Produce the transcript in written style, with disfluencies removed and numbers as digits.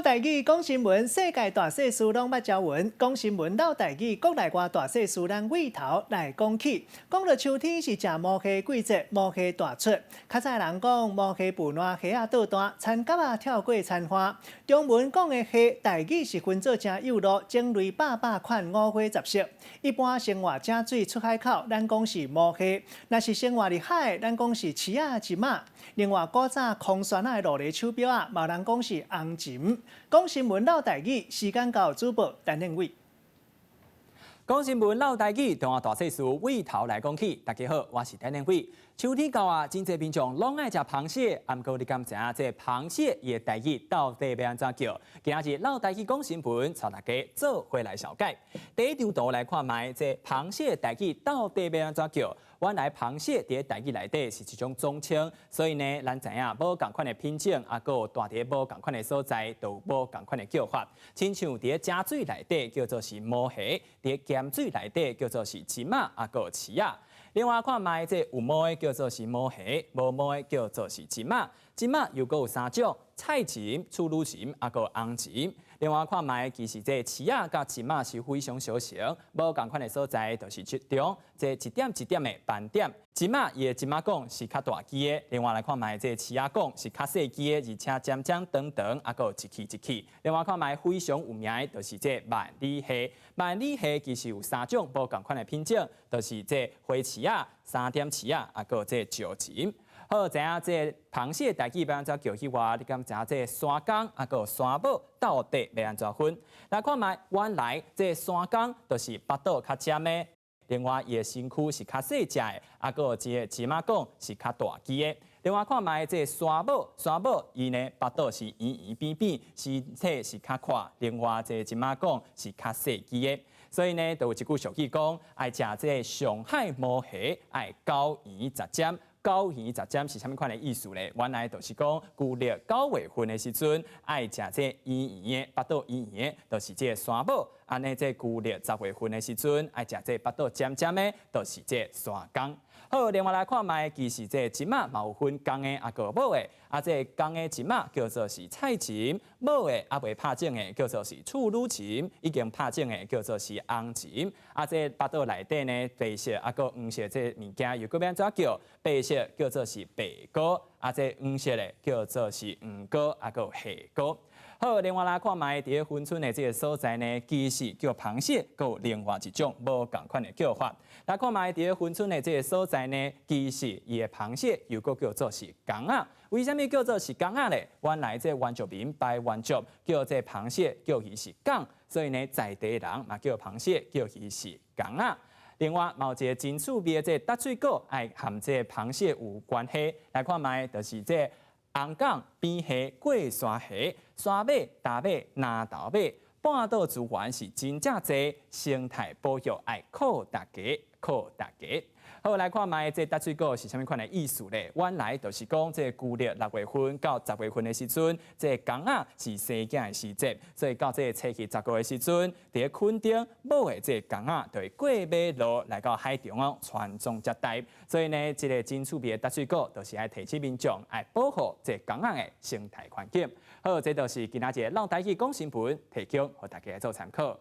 台语讲新闻，世界大小事拢捌招闻。讲新闻唠台语，国内外大小事咱位头来讲起。讲到秋天是食毛虾季节，毛虾大出。较早人讲毛虾腐烂，虾仔倒单，田蛤仔跳过田花。中文讲的虾，台语是分做真幼路，种类百款，五花杂色。一般生活正水出海口，咱讲是毛虾；若是生活伫海，咱讲是翅仔、一马。另外，古早空船仔的落嚟手表啊，嘛人讲是红鲫。讲新闻唠台语，时间到主播陈令伟。讲新闻唠台语，同我大细事位头来讲起。大家好，我是陈令伟。秋天到啊，真侪民众拢爱食螃蟹，毋过你敢知影这螃蟹伊的台语到底要安怎叫？今日唠台语讲新闻，带大家做回来了解。第一张图来看卖，这螃蟹台语到底要安怎叫？原来螃蟹伫台语内底是一种总称，所以呢，咱知影无共款的品种，啊，佮有大伫无共款的所在，都有无共款的叫法。亲像伫加水内底叫做是毛蟹，伫咸水内底叫做是鲫仔，啊，佮有翅仔。另外看卖这有毛的叫做是毛蟹，无毛的叫做是鲫仔。鲫仔又佮有三种：菜鲫、处女鲫，啊，佮有红鲫。另外看卖，其实这翅仔甲鲫仔是非常相像，无共款的所在，就是其中这一点一点的斑点。鲫仔伊的鲫仔讲是较大只的，另外来看卖这翅仔讲是较细只的，而且尖尖长长，啊，佮有一气一气。另外看卖非常有名的，就是这万里蟹。万里蟹其实有三种无共款的品种，就是这花翅仔、三点翅仔，啊，佮有这石鲫。好，知影这螃蟹台语要安怎叫起话？你敢知影这山港啊，佮山宝到底要安怎分？来看卖，原来这山港就是腹肚较尖的，另外伊的身躯是较细只的，啊，佮有一个鲫仔讲是较大只的。另外看卖这山宝伊呢腹肚是圆圆扁扁，身体是较宽，另外这鲫仔讲是较细只的。所以呢，就有一句俗语讲，爱食这上海毛蟹，爱高圆杂尖。高圆杂尖是啥物款的意思咧？原来就是讲，旧历9月份的时阵，爱食这圆圆的腹肚圆圆的，就是这山宝；安尼这旧历10月份的时阵，爱食这腹肚尖尖的，就是这山港。好，另外来看卖，其实这鲫仔嘛有分公的，啊个母的，啊这公的鲫仔叫做是菜鲫，母的啊未拍种的叫做是处女鲫，已经拍种的叫做是红鲫。啊这腹肚内底呢，白色啊个黄色这物件又搁要安怎叫？白色叫做是白膏，啊这黄色的叫做是黄膏，啊个蟹膏。好，另外来看卖伫个珲春的这个所在呢，其实叫螃蟹，佮有另外一种无共款的叫法。来看卖伫个珲春的这个所在呢，其实伊的螃蟹又搁叫做是港仔。为什么叫做是港仔咧？原来这原住民拜原族叫这螃蟹叫伊是港，所以呢在地人嘛叫螃蟹叫伊是港仔。另外，有一个真趣味的这搭水果，爱含这螃蟹有关系。来看卖，就是这红港边虾、过山虾、山马、大马、南投马，半岛资源是真正多，生态保育爱靠大家，靠大家。好，来看卖这搭水果是啥物款的意思咧？原来就是讲这旧历6月份到10月份的时阵，这港仔是生囝的时节，所以到这初期10月的时阵，伫个垦丁母的这港仔就会过马路来到海中哦，传宗接代。所以呢，这个真趣味的搭水果，就是爱提醒民众爱保护这港仔的生态环境。好，这就是今仔日浪台语讲新闻，提供给大家做参考。